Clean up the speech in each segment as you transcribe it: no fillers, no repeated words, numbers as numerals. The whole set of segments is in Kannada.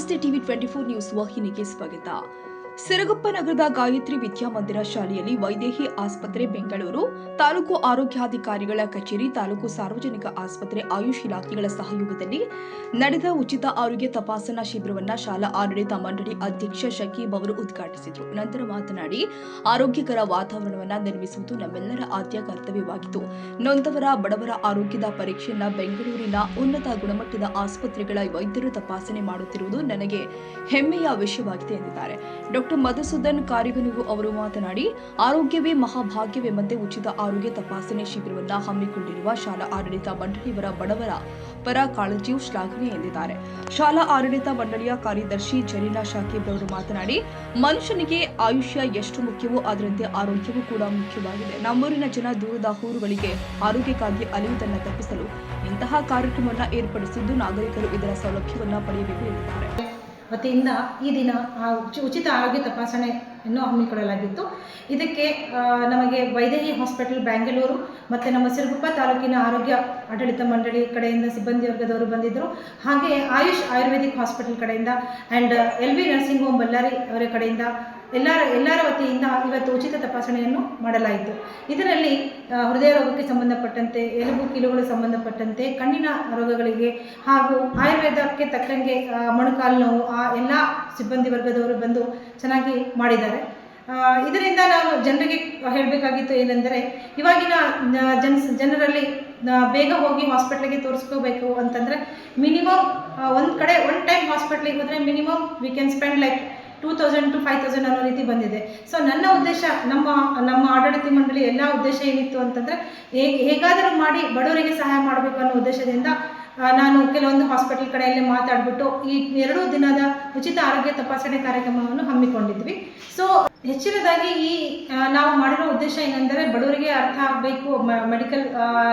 ನಮಸ್ತೆ ಟಿವಿ 24 ನ್ಯೂಸ್ ವಾಹಿನಿಗೆ ಸ್ವಾಗತ. ಸಿರಗುಪ್ಪ ನಗರದ ಗಾಯತ್ರಿ ವಿದ್ಯಾಮಂದಿರ ಶಾಲೆಯಲ್ಲಿ ವೈದೇಹಿ ಆಸ್ಪತ್ರೆ, ಬೆಂಗಳೂರು ತಾಲೂಕು ಆರೋಗ್ಯಾಧಿಕಾರಿಗಳ ಕಚೇರಿ, ತಾಲೂಕು ಸಾರ್ವಜನಿಕ ಆಸ್ಪತ್ರೆ, ಆಯುಷ್ ಇಲಾಖೆಗಳ ಸಹಯೋಗದಲ್ಲಿ ನಡೆದ ಉಚಿತ ಆರೋಗ್ಯ ತಪಾಸಣಾ ಶಿಬಿರವನ್ನು ಶಾಲಾ ಆಡಳಿತ ಮಂಡಳಿ ಅಧ್ಯಕ್ಷ ಶಕೀಬ್ ಅವರು ಉದ್ಘಾಟಿಸಿದರು. ನಂತರ ಮಾತನಾಡಿ, ಆರೋಗ್ಯಕರ ವಾತಾವರಣವನ್ನು ನಿರ್ಮಿಸುವುದು ನಮ್ಮೆಲ್ಲರ ಆದ್ಯ ಕರ್ತವ್ಯವಾಗಿತ್ತು. ನೊಂದವರ, ಬಡವರ ಆರೋಗ್ಯದ ಪರೀಕ್ಷೆಯನ್ನು ಬೆಂಗಳೂರಿನ ಉನ್ನತ ಗುಣಮಟ್ಟದ ಆಸ್ಪತ್ರೆಗಳ ವೈದ್ಯರು ತಪಾಸಣೆ ಮಾಡುತ್ತಿರುವುದು ನನಗೆ ಹೆಮ್ಮೆಯ ವಿಷಯವಾಗಿದೆ ಎಂದಿದ್ದಾರೆ. ಡಾಕ್ಟರ್ ಮಧುಸೂದನ್ ಕಾರಿಗನೂರು ಅವರು ಮಾತನಾಡಿ, ಆರೋಗ್ಯವೇ ಮಹಾಭಾಗ್ಯವೆಂಬಂತೆ ಉಚಿತ ಆರೋಗ್ಯ ತಪಾಸಣೆ ಶಿಬಿರವನ್ನು ಹಮ್ಮಿಕೊಂಡಿರುವ ಶಾಲಾ ಆಡಳಿತ ಮಂಡಳಿಯವರ ಬಡವರ ಪರ ಕಾಳಜಿಯು ಶ್ಲಾಘನೀಯ ಎಂದಿದ್ದಾರೆ. ಶಾಲಾ ಆಡಳಿತ ಮಂಡಳಿಯ ಕಾರ್ಯದರ್ಶಿ ಜರೀನಾ ಶಾಕೀಬ್ ಅವರು ಮಾತನಾಡಿ, ಮನುಷ್ಯನಿಗೆ ಆಯುಷ್ಯ ಎಷ್ಟು ಮುಖ್ಯವೋ ಅದರಂತೆ ಆರೋಗ್ಯವೂ ಕೂಡ ಮುಖ್ಯವಾಗಿದೆ. ನಮ್ಮೂರಿನ ಜನ ದೂರದ ಊರುಗಳಿಗೆ ಆರೋಗ್ಯಕ್ಕಾಗಿ ಅಲೆಯುವುದನ್ನು ತಪ್ಪಿಸಲು ಇಂತಹ ಕಾರ್ಯಕ್ರಮವನ್ನು ಏರ್ಪಡಿಸಿದ್ದು, ನಾಗರಿಕರು ಇದರ ಸೌಲಭ್ಯವನ್ನು ಪಡೆಯಬೇಕು ಎಂದಿದ್ದಾರೆ. ವತಿಯಿಂದ ಈ ದಿನ ಉಚಿತ ಆರೋಗ್ಯ ತಪಾಸಣೆಯನ್ನು ಹಮ್ಮಿಕೊಳ್ಳಲಾಗಿತ್ತು. ಇದಕ್ಕೆ ನಮಗೆ ವೈದೇಹಿ ಹಾಸ್ಪಿಟಲ್ ಬೆಂಗಳೂರು ಮತ್ತು ನಮ್ಮ ಸಿರಗುಪ್ಪ ತಾಲೂಕಿನ ಆರೋಗ್ಯ ಆಡಳಿತ ಮಂಡಳಿ ಕಡೆಯಿಂದ ಸಿಬ್ಬಂದಿ ವರ್ಗದವರು ಬಂದಿದ್ದರು. ಹಾಗೆ ಆಯುಷ್ ಆಯುರ್ವೇದಿಕ್ ಹಾಸ್ಪಿಟಲ್ ಕಡೆಯಿಂದ and LV nursing home Ballari ಅವರ ಕಡೆಯಿಂದ ಎಲ್ಲರ ವತಿಯಿಂದ ಇವತ್ತು ಉಚಿತ ತಪಾಸಣೆಯನ್ನು ಮಾಡಲಾಯಿತು. ಇದರಲ್ಲಿ ಹೃದಯ ರೋಗಕ್ಕೆ ಸಂಬಂಧಪಟ್ಟಂತೆ, ಎಲುಬು ಕೀಲುಗಳು ಸಂಬಂಧಪಟ್ಟಂತೆ, ಕಣ್ಣಿನ ರೋಗಗಳಿಗೆ ಹಾಗೂ ಆಯುರ್ವೇದಕ್ಕೆ ತಕ್ಕಂಗೆ ಮೊಣಕಾಲು ನೋವು ಎಲ್ಲ ಸಿಬ್ಬಂದಿ ವರ್ಗದವರು ಬಂದು ಚೆನ್ನಾಗಿ ಮಾಡಿದ್ದಾರೆ. ಇದರಿಂದ ನಾವು ಜನರಿಗೆ ಹೇಳಬೇಕಾಗಿತ್ತು ಏನೆಂದರೆ, ಇವಾಗಿನ ಜನರಲ್ಲಿ ಬೇಗ ಹೋಗಿ ಹಾಸ್ಪಿಟ್ಲಿಗೆ ತೋರಿಸ್ಕೋಬೇಕು ಅಂತಂದರೆ ಮಿನಿಮಮ್ ಒನ್ ಟೈಮ್ ಹಾಸ್ಪಿಟ್ಲಿಗೆ ಹೋದರೆ minimum we can spend like 2000 to 5000 ಅನ್ನೋ ರೀತಿ ಬಂದಿದೆ. ಸೊ ನನ್ನ ಉದ್ದೇಶ, ನಮ್ಮ ಆಡಳಿತ ಮಂಡಳಿ ಎಲ್ಲ ಉದ್ದೇಶ ಏನಿತ್ತು ಅಂತಂದರೆ, ಹೇಗಾದರೂ ಮಾಡಿ ಬಡವರಿಗೆ ಸಹಾಯ ಮಾಡಬೇಕು ಅನ್ನೋ ಉದ್ದೇಶದಿಂದ ನಾನು ಕೆಲವೊಂದು ಹಾಸ್ಪಿಟಲ್ ಕಡೆಯಲ್ಲೇ ಮಾತಾಡಿಬಿಟ್ಟು ಈ 2 ದಿನದ ಉಚಿತ ಆರೋಗ್ಯ ತಪಾಸಣೆ ಕಾರ್ಯಕ್ರಮವನ್ನು ಹಮ್ಮಿಕೊಂಡಿದ್ವಿ. ಸೊ ಹೆಚ್ಚಿನದಾಗಿ ನಾವು ಮಾಡಿರೋ ಉದ್ದೇಶ ಏನೆಂದರೆ, ಬಡವರಿಗೆ ಅರ್ಥ ಆಗಬೇಕು, ಮೆಡಿಕಲ್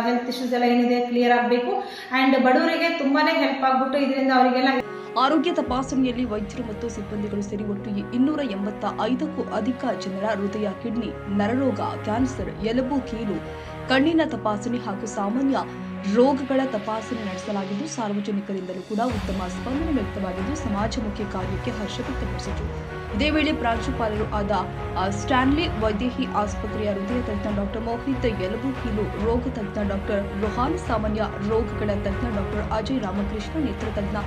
ಹೆಲ್ತ್ ಇಶ್ಯೂಸ್ ಎಲ್ಲ ಏನಿದೆ ಕ್ಲಿಯರ್ ಆಗಬೇಕು, ಆ್ಯಂಡ್ ಬಡವರಿಗೆ ತುಂಬಾ ಹೆಲ್ಪ್ ಆಗಿಬಿಟ್ಟು ಇದರಿಂದ ಅವರಿಗೆಲ್ಲ ಆರೋಗ್ಯ ತಪಾಸಣೆಯಲ್ಲಿ ವೈದ್ಯರು ಮತ್ತು ಸಿಬ್ಬಂದಿಗಳು ಸೇರಿ ಒಟ್ಟು 285ಕ್ಕೂ ಅಧಿಕ ಜನರ ಹೃದಯ, ಕಿಡ್ನಿ, ನರರೋಗ, ಕ್ಯಾನ್ಸರ್, ಎಲುಬು ಕೀಲು, ಕಣ್ಣಿನ ತಪಾಸಣೆ ಹಾಗೂ ಸಾಮಾನ್ಯ ರೋಗಗಳ ತಪಾಸಣೆ ನಡೆಸಲಾಗಿದ್ದು, ಸಾರ್ವಜನಿಕರಿಂದಲೂ ಕೂಡ ಉತ್ತಮ ಸ್ಪಂದನೆ ವ್ಯಕ್ತವಾಗಿದ್ದು ಸಮಾಜಮುಖಿ ಕಾರ್ಯಕ್ಕೆ ಹರ್ಷ ವ್ಯಕ್ತಪಡಿಸಿದರು. ಇದೇ ವೇಳೆ ಪ್ರಾಂಶುಪಾಲರು ಆದ ಸ್ಟ್ಯಾನ್ಲಿ, ವೈದೇಹಿ ಆಸ್ಪತ್ರೆಯ ಹೃದಯ ತಜ್ಞ ಡಾಕ್ಟರ್ ಮೋಹಿತ್, ಎಲುಬು ಕೀಲು ರೋಗ ತಜ್ಞ ಡಾಕ್ಟರ್ ರೋಹಾನ್, ಸಾಮಾನ್ಯ ರೋಗಗಳ ತಜ್ಞ ಡಾಕ್ಟರ್ ಅಜಯ್ ರಾಮಕೃಷ್ಣ, ನೇತ್ರ ತಜ್ಞ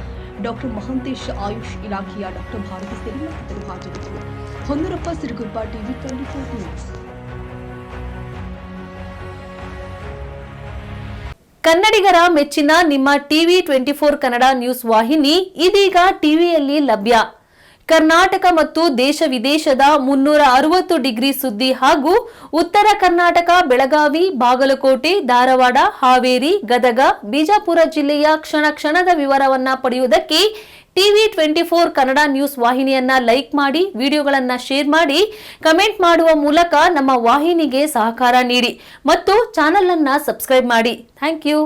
ಡಾಕ್ಟರ್ ಮಹಂತೇಶ್, ಆಯುಷ್ ಇಲಾಖೆಯ ಡಾಕ್ಟರ್ ಭಾರತಿ ಸೇರಿ ಮತ್ತಿತರರು ಹಾಜರಿದ್ದರು. Honnurappa, Siruguppa, TV 24 news. ಕನ್ನಡಿಗರ ಮೆಚ್ಚಿನ ನಿಮ್ಮ ಟಿವಿ 24 ಕನ್ನಡ ನ್ಯೂಸ್ ವಾಹಿನಿ ಇದೀಗ ಟಿವಿಯಲ್ಲಿ ಲಭ್ಯ. ಕರ್ನಾಟಕ ಮತ್ತು ದೇಶ ವಿದೇಶದ 360 ಡಿಗ್ರಿ ಸುದ್ದಿ ಹಾಗೂ ಉತ್ತರ ಕರ್ನಾಟಕ, ಬೆಳಗಾವಿ, ಬಾಗಲಕೋಟೆ, ಧಾರವಾಡ, ಹಾವೇರಿ, ಗದಗ, ಬಿಜಾಪುರ ಜಿಲ್ಲೆಯ ಕ್ಷಣ ಕ್ಷಣದ ವಿವರವನ್ನ ಪಡೆಯುವುದಕ್ಕೆ ಟಿವಿ 24 ಕನ್ನಡ ನ್ಯೂಸ್ ವಾಹಿನಿಯನ್ನ ಲೈಕ್ ಮಾಡಿ, ವಿಡಿಯೋಗಳನ್ನ ಶೇರ್ ಮಾಡಿ, ಕಮೆಂಟ್ ಮಾಡುವ ಮೂಲಕ ನಮ್ಮ ವಾಹಿನಿಗೆ ಸಹಕಾರ ನೀಡಿ ಮತ್ತು ಚಾನೆಲ್ ಅನ್ನ ಸಬ್ಸ್ಕ್ರೈಬ್ ಮಾಡಿ. Thank you.